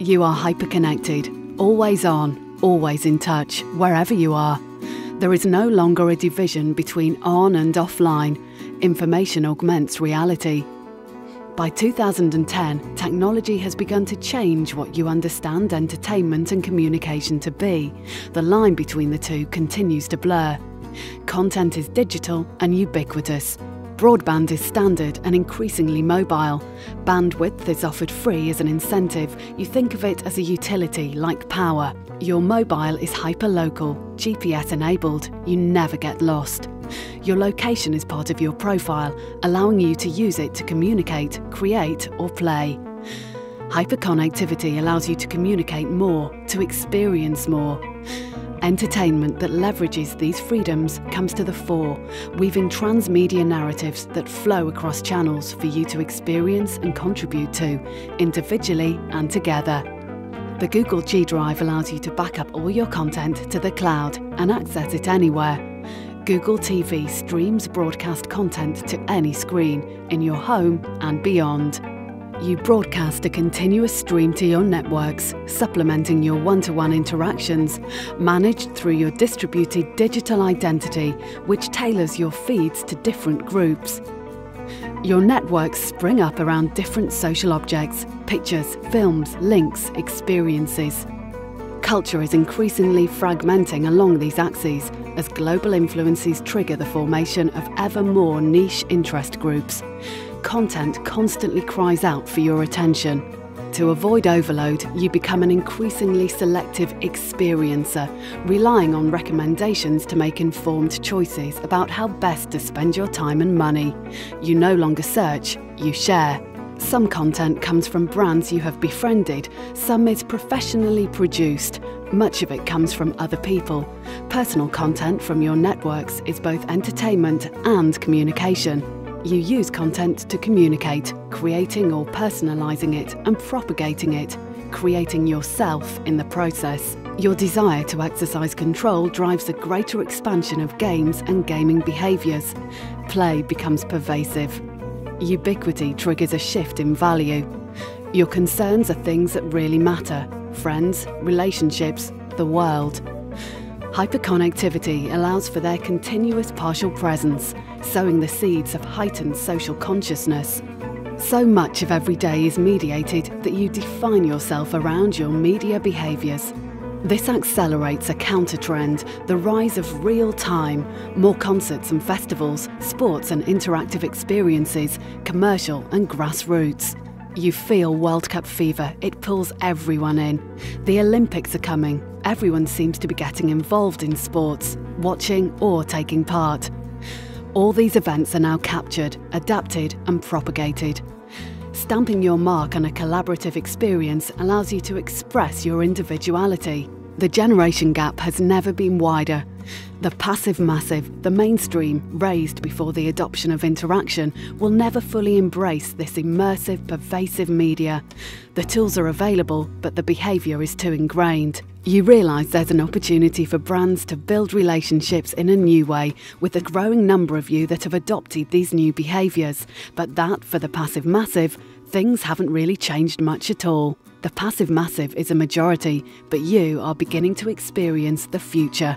You are hyperconnected, always on, always in touch, wherever you are. There is no longer a division between on and offline. Information augments reality. By 2010, technology has begun to change what you understand entertainment and communication to be. The line between the two continues to blur. Content is digital and ubiquitous. Broadband is standard and increasingly mobile. Bandwidth is offered free as an incentive. You think of it as a utility like power. Your mobile is hyperlocal, GPS enabled. You never get lost. Your location is part of your profile, allowing you to use it to communicate, create or play. Hyperconnectivity allows you to communicate more, to experience more. Entertainment that leverages these freedoms comes to the fore, weaving transmedia narratives that flow across channels for you to experience and contribute to, individually and together. The Google G Drive allows you to back up all your content to the cloud and access it anywhere. Google TV streams broadcast content to any screen, in your home and beyond. You broadcast a continuous stream to your networks, supplementing your one-to-one interactions, managed through your distributed digital identity, which tailors your feeds to different groups. Your networks spring up around different social objects, pictures, films, links, experiences. Culture is increasingly fragmenting along these axes as global influences trigger the formation of ever more niche interest groups. Content constantly cries out for your attention. To avoid overload, you become an increasingly selective experiencer, relying on recommendations to make informed choices about how best to spend your time and money. You no longer search, you share. Some content comes from brands you have befriended, some is professionally produced. Much of it comes from other people. Personal content from your networks is both entertainment and communication. You use content to communicate, creating or personalizing it and propagating it, creating yourself in the process. Your desire to exercise control drives a greater expansion of games and gaming behaviors. Play becomes pervasive. Ubiquity triggers a shift in value. Your concerns are things that really matter: friends, relationships, the world. Hyperconnectivity allows for their continuous partial presence, sowing the seeds of heightened social consciousness. So much of every day is mediated that you define yourself around your media behaviours. This accelerates a counter-trend, the rise of real time, more concerts and festivals, sports and interactive experiences, commercial and grassroots. You feel World Cup fever, it pulls everyone in. The Olympics are coming, everyone seems to be getting involved in sports, watching or taking part. All these events are now captured, adapted and propagated. Stamping your mark on a collaborative experience allows you to express your individuality. The generation gap has never been wider. The passive massive, the mainstream, raised before the adoption of interaction, will never fully embrace this immersive, pervasive media. The tools are available, but the behaviour is too ingrained. You realise there's an opportunity for brands to build relationships in a new way, with a growing number of you that have adopted these new behaviours, but that, for the passive massive, things haven't really changed much at all. The passive massive is a majority, but you are beginning to experience the future.